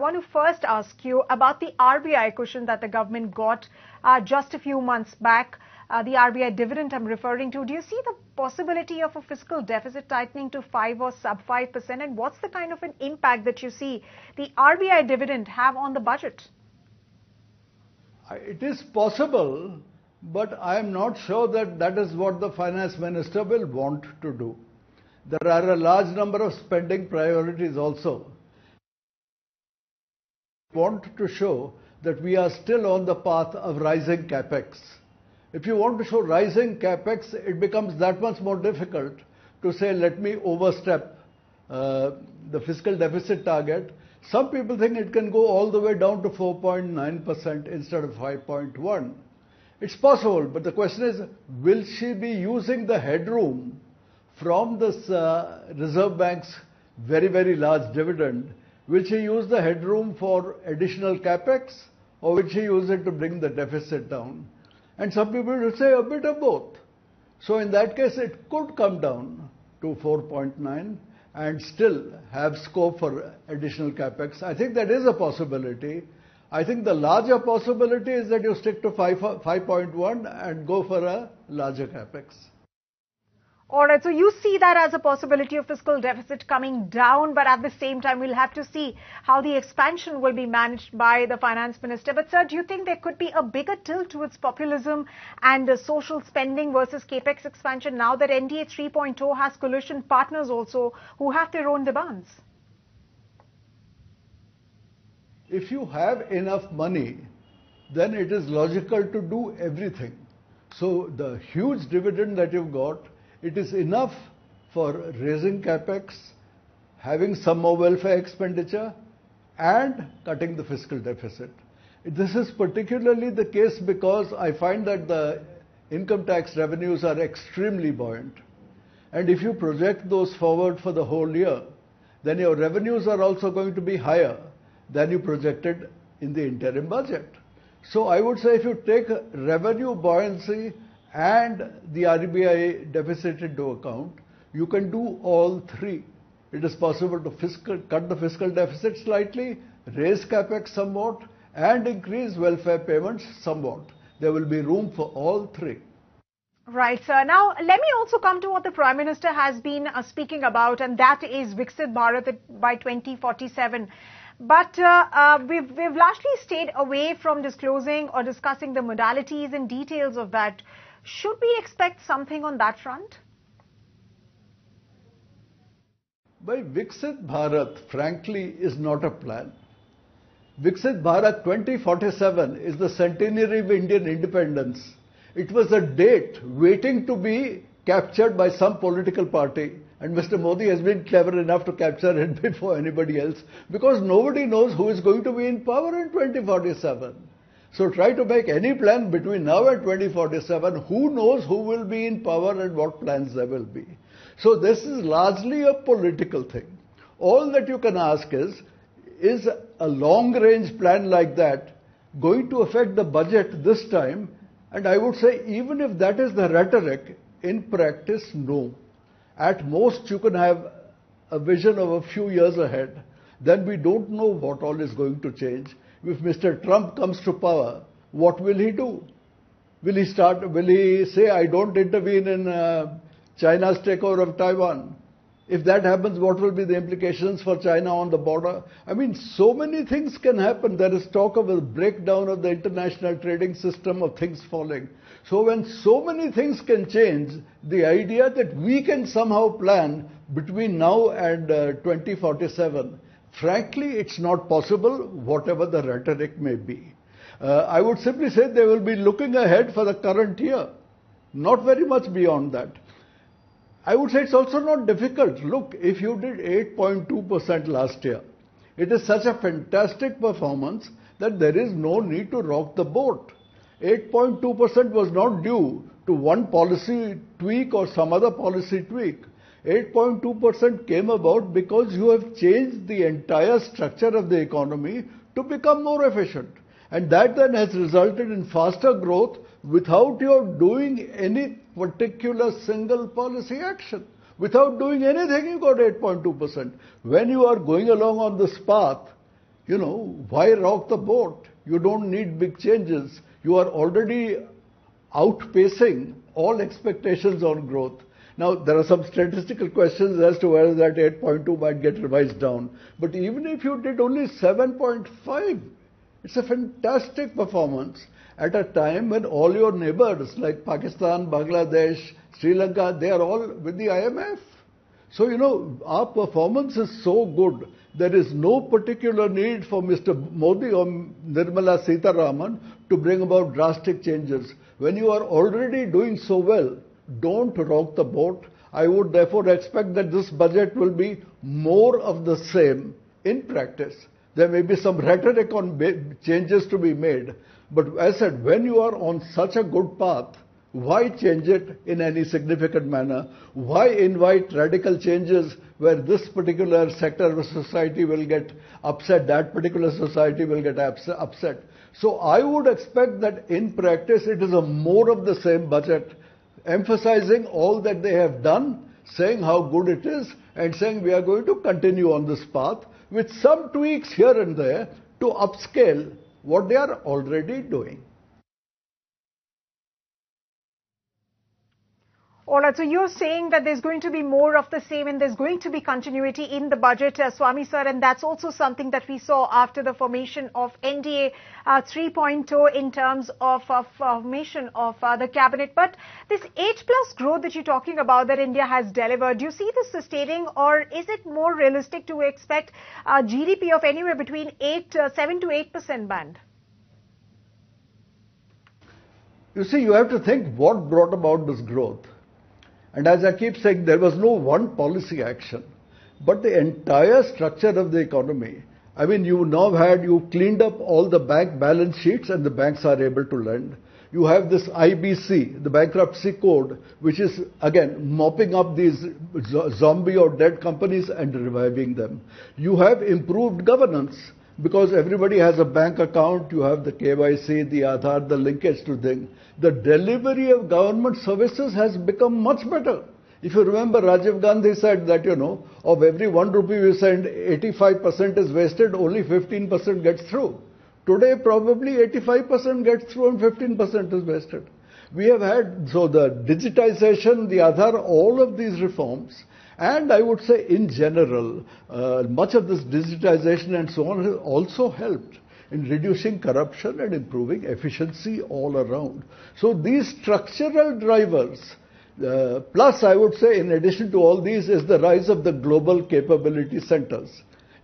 I want to first ask you about the RBI cushion that the government got just a few months back. The RBI dividend I'm referring to. Do you see the possibility of a fiscal deficit tightening to 5 or sub 5%? And what's the kind of an impact that you see the RBI dividend have on the budget? It is possible, but I am not sure that that is what the finance minister will want to do. There are a large number of spending priorities also. We want to show that we are still on the path of rising capex. If you want to show rising capex, it becomes that much more difficult to say, let me overstep the fiscal deficit target. Some people think it can go all the way down to 4.9% instead of 5.1%. It's possible, but the question is, will she be using the headroom from this Reserve Bank's very, very large dividend? Will she use the headroom for additional capex, or will she use it to bring the deficit down? And some people will say a bit of both. So in that case, it could come down to 4.9 and still have scope for additional capex. I think that is a possibility. I think the larger possibility is that you stick to 5.1 and go for a larger capex. All right, so you see that as a possibility of fiscal deficit coming down, but at the same time, we'll have to see how the expansion will be managed by the finance minister. But sir, do you think there could be a bigger tilt towards populism and social spending versus capex expansion now that NDA 3.0 has coalition partners also who have their own demands? If you have enough money, then it is logical to do everything. So the huge dividend that you've got, it is enough for raising capex, having some more welfare expenditure, and cutting the fiscal deficit. This is particularly the case because I find that the income tax revenues are extremely buoyant. And if you project those forward for the whole year, then your revenues are also going to be higher than you projected in the interim budget. So I would say if you take revenue buoyancy and the RBI deficit into account, you can do all three. It is possible to cut the fiscal deficit slightly, raise capex somewhat, and increase welfare payments somewhat. There will be room for all three. Right, sir. Now, let me also come to what the Prime Minister has been speaking about, and that is Viksit Bharat by 2047. But we've largely stayed away from disclosing or discussing the modalities and details of that. Should we expect something on that front? By Viksit Bharat, frankly, is not a plan. Viksit Bharat 2047 is the centenary of Indian independence. It was a date waiting to be captured by some political party. And Mr. Modi has been clever enough to capture it before anybody else, because nobody knows who is going to be in power in 2047. So try to make any plan between now and 2047. Who knows who will be in power and what plans there will be. So this is largely a political thing. All that you can ask is a long-range plan like that going to affect the budget this time? And I would say even if that is the rhetoric, in practice, no. At most you can have a vision of a few years ahead. Then we don't know what all is going to change. If Mr. Trump comes to power, what will he do? Will he say, I don't intervene in China's takeover of Taiwan? If that happens, what will be the implications for China on the border? I mean, so many things can happen. There is talk of a breakdown of the international trading system, of things falling. So when so many things can change, the idea that we can somehow plan between now and 2047, frankly, it's not possible, whatever the rhetoric may be. I would simply say they will be looking ahead for the current year, not very much beyond that. I would say it's also not difficult. Look, if you did 8.2% last year, it is such a fantastic performance that there is no need to rock the boat. 8.2% was not due to one policy tweak or some other policy tweak. 8.2% came about because you have changed the entire structure of the economy to become more efficient. And that then has resulted in faster growth without your doing any particular single policy action. Without doing anything, you got 8.2%. When you are going along on this path, Why rock the boat? You don't need big changes. You are already outpacing all expectations on growth. Now, there are some statistical questions as to whether that 8.2 might get revised down. But even if you did only 7.5, it's a fantastic performance at a time when all your neighbors like Pakistan, Bangladesh, Sri Lanka, they are all with the IMF. So, our performance is so good. There is no particular need for Mr. Modi or Nirmala Sitharaman to bring about drastic changes. When you are already doing so well, don't rock the boat. I would therefore expect that this budget will be more of the same in practice. There may be some rhetoric on changes to be made. But as I said, when you are on such a good path, why change it in any significant manner? Why invite radical changes where this particular sector of society will get upset, that particular society will get upset? So I would expect that in practice it is a more of the same budget, emphasizing all that they have done, saying how good it is, and saying we are going to continue on this path with some tweaks here and there to upscale what they are already doing. All right, so you're saying that there's going to be more of the same and there's going to be continuity in the budget, Swami sir, and that's also something that we saw after the formation of NDA 3.0 in terms of formation of the cabinet. But this 8+ growth that you're talking about that India has delivered, do you see this sustaining, or is it more realistic to expect GDP of anywhere between 7 to 8% band? You see, you have to think what brought about this growth. And as I keep saying, there was no one policy action, but the entire structure of the economy. I mean, you cleaned up all the bank balance sheets and the banks are able to lend. You have this IBC, the bankruptcy code, which is again mopping up these zombie or dead companies and reviving them. You have improved governance because everybody has a bank account, you have the KYC, the Aadhaar, the linkage to things. The delivery of government services has become much better. If you remember, Rajiv Gandhi said that, of every 1 rupee we send, 85% is wasted, only 15% gets through. Today, probably 85% gets through and 15% is wasted. We have had, so the digitization, the Aadhaar, all of these reforms, and I would say in general, much of this digitization and so on has also helped in reducing corruption and improving efficiency all around. So these structural drivers, plus I would say in addition to all these is the rise of the global capability centers.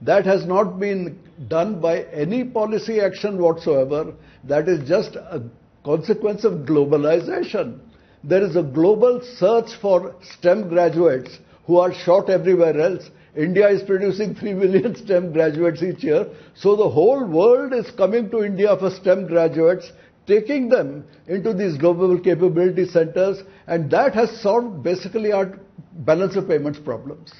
That has not been done by any policy action whatsoever. That is just a consequence of globalization. There is a global search for STEM graduates who are short everywhere else. India is producing 3 million STEM graduates each year. So the whole world is coming to India for STEM graduates, taking them into these global capability centers, and that has solved basically our balance of payments problems.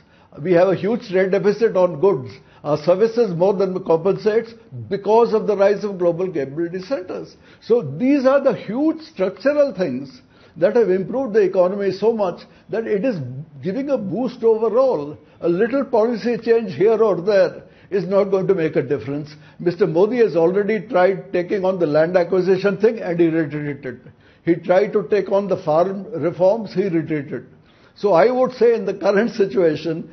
We have a huge trade deficit on goods. Our services more than compensates because of the rise of global capability centers. So these are the huge structural things that have improved the economy so much that it is giving a boost overall. A little policy change here or there is not going to make a difference. Mr. Modi has already tried taking on the land acquisition thing and he retreated. He tried to take on the farm reforms, he retreated. So I would say in the current situation,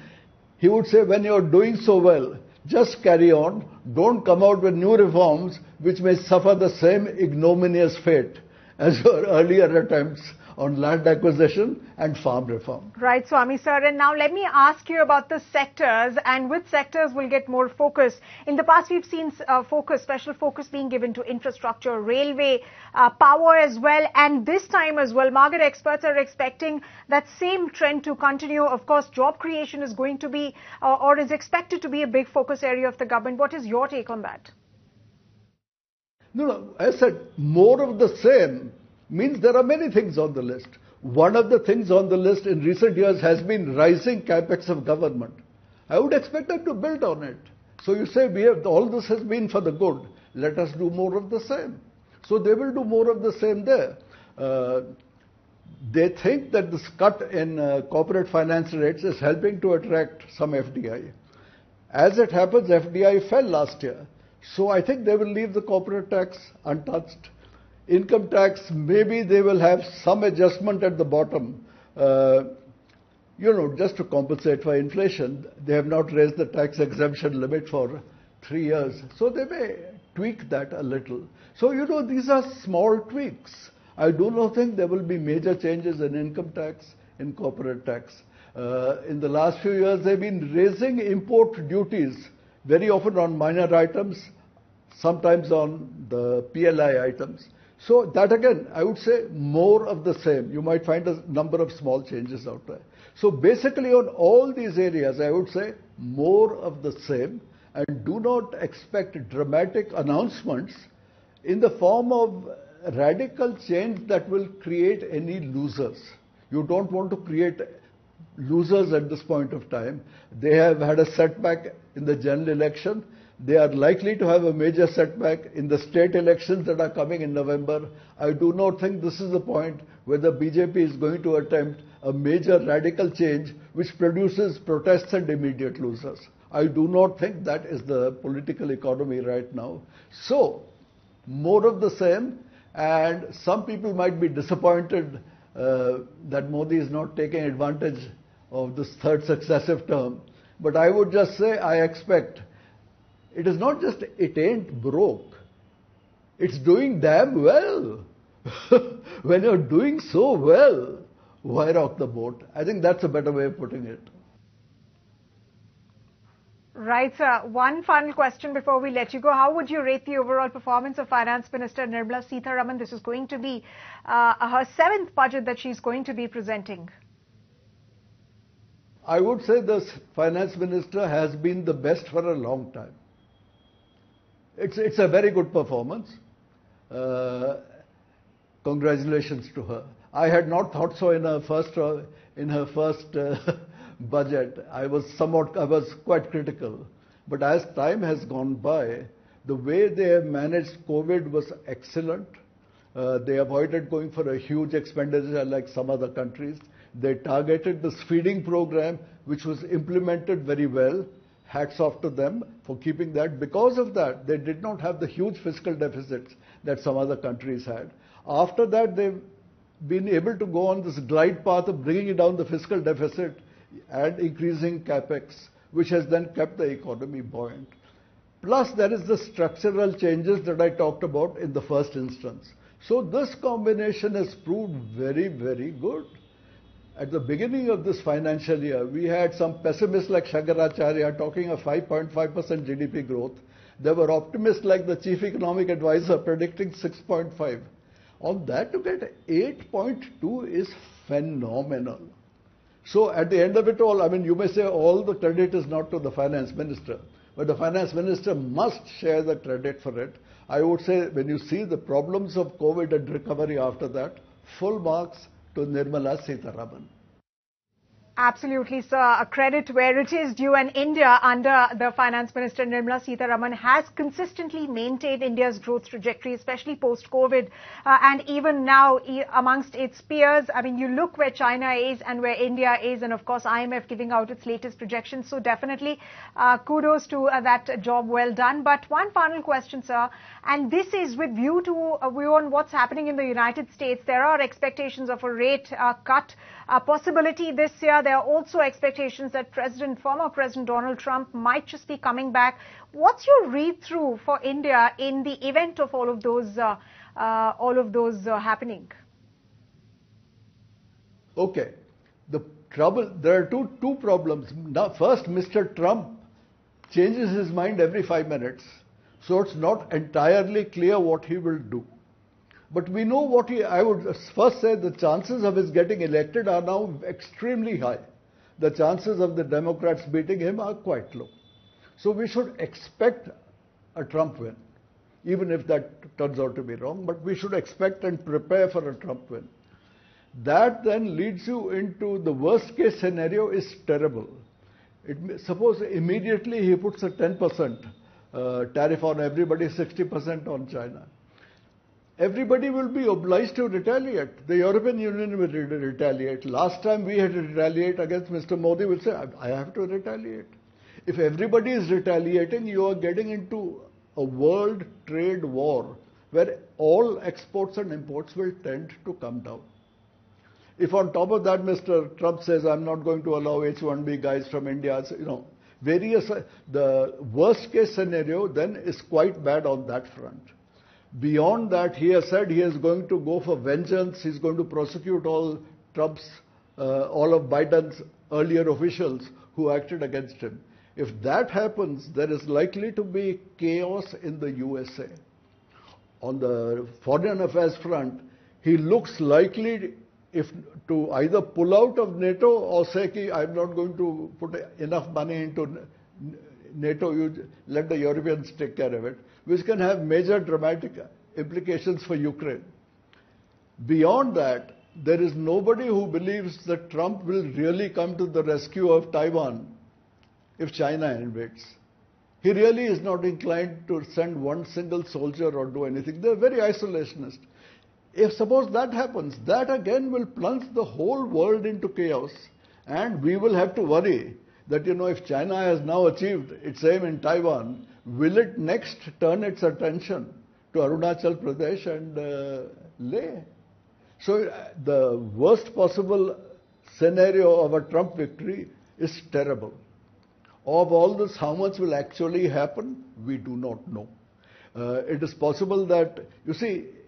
he would say when you're doing so well, just carry on, don't come out with new reforms which may suffer the same ignominious fate as your earlier attempts on land acquisition and farm reform. Right, Swami sir. And now let me ask you about the sectors and which sectors will get more focus. In the past, we've seen special focus being given to infrastructure, railway, power as well. And this time as well, market experts are expecting that same trend to continue. Of course, job creation is going to be or is expected to be a big focus area of the government. What is your take on that? No, I said more of the same means there are many things on the list. One of the things on the list in recent years has been rising capex of government. I would expect them to build on it. So you say all this has been for the good. Let us do more of the same. So they will do more of the same there. They think that this cut in corporate finance rates is helping to attract some FDI. As it happens, FDI fell last year. So I think they will leave the corporate tax untouched. Income tax, maybe they will have some adjustment at the bottom, just to compensate for inflation. They have not raised the tax exemption limit for 3 years. So they may tweak that a little. So, these are small tweaks. I do not think there will be major changes in income tax, in corporate tax. In the last few years, they've been raising import duties, very often on minor items, sometimes on the PLI items. So that again, I would say more of the same. You might find a number of small changes out there. So basically on all these areas, I would say more of the same, and do not expect dramatic announcements in the form of radical change that will create any losers. You don't want to create losers at this point of time. They have had a setback in the general election. They are likely to have a major setback in the state elections that are coming in November. I do not think this is the point where the BJP is going to attempt a major radical change which produces protests and immediate losers. I do not think that is the political economy right now. So, more of the same, and some people might be disappointed that Modi is not taking advantage of this third successive term. But I would just say I expect it is not just it ain't broke. It's doing damn well. When you're doing so well, why rock the boat? I think that's a better way of putting it. Right, sir. One final question before we let you go. How would you rate the overall performance of Finance Minister Nirmala Sitharaman? This is going to be her 7th budget that she's going to be presenting. I would say the Finance Minister has been the best for a long time. It's a very good performance. Congratulations to her. I had not thought so in her first budget. I was quite critical. But as time has gone by, the way they have managed COVID was excellent. They avoided going for a huge expenditure like some other countries. They targeted this feeding program, which was implemented very well. Hats off to them for keeping that. Because of that, they did not have the huge fiscal deficits that some other countries had. After that, they've been able to go on this glide path of bringing down the fiscal deficit and increasing capex, which has then kept the economy buoyant. Plus, there is the structural changes that I talked about in the first instance. So this combination has proved very, very good. At the beginning of this financial year, we had some pessimists like Shankaracharya talking of 5.5% GDP growth. There were optimists like the chief economic advisor predicting 6.5. On that, to get 8.2 is phenomenal. So at the end of it all, I mean, you may say all the credit is not to the finance minister, but the finance minister must share the credit for it. I would say when you see the problems of COVID and recovery after that, full marks to Nirmala Sitharaman. Absolutely, sir. A credit where it is due, and India, under the Finance Minister Nirmala Sitharaman, has consistently maintained India's growth trajectory, especially post-COVID. And even now, amongst its peers, I mean, you look where China is and where India is, and of course, IMF giving out its latest projections. So definitely, kudos to that job well done. But one final question, sir, and this is with view on what's happening in the United States. There are expectations of a rate cut possibility this year. There are also expectations that former President Donald Trump might just be coming back. What's your read-through for India in the event of all of those happening? Okay. There are two problems. Now, first, Mr. Trump changes his mind every 5 minutes. So it's not entirely clear what he will do. But we know I would first say the chances of his getting elected are now extremely high. The chances of the Democrats beating him are quite low. So we should expect a Trump win, even if that turns out to be wrong, but we should expect and prepare for a Trump win. That then leads you into the worst case scenario is terrible. Suppose immediately he puts a 10% tariff on everybody, 60% on China. Everybody will be obliged to retaliate. The European Union will retaliate. Last time we had to retaliate against Mr. Modi, will say, I have to retaliate. If everybody is retaliating, you are getting into a world trade war where all exports and imports will tend to come down. If on top of that Mr. Trump says, I'm not going to allow H-1B guys from India, the worst case scenario then is quite bad on that front. Beyond that, he has said he is going to go for vengeance. He's going to prosecute all of Biden's earlier officials who acted against him. If that happens, there is likely to be chaos in the USA. On the foreign affairs front, he looks likely to either pull out of NATO or say, I'm not going to put enough money into NATO, you let the Europeans take care of it, which can have major dramatic implications for Ukraine. Beyond that, there is nobody who believes that Trump will really come to the rescue of Taiwan if China invades. He really is not inclined to send one single soldier or do anything. They're very isolationist. If suppose that happens, that again will plunge the whole world into chaos, and we will have to worry that, if China has now achieved its aim in Taiwan, will it next turn its attention to Arunachal Pradesh and Leh? So the worst possible scenario of a Trump victory is terrible. Of all this, how much will actually happen? We do not know. It is possible that,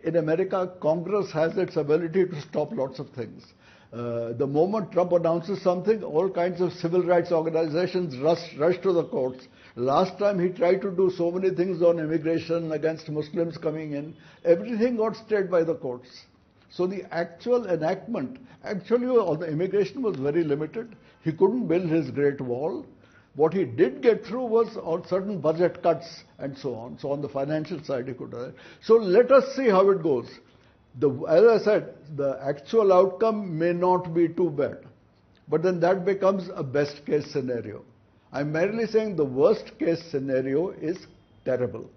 in America, Congress has its ability to stop lots of things. The moment Trump announces something, all kinds of civil rights organizations rush to the courts. Last time he tried to do so many things on immigration against Muslims coming in, everything got stayed by the courts. So the actual enactment, on the immigration was very limited. He couldn't build his Great Wall. What he did get through was on certain budget cuts and so on. So on the financial side, he could do that. So let us see how it goes. As I said, the actual outcome may not be too bad. But then that becomes a best case scenario. I'm merely saying the worst case scenario is terrible.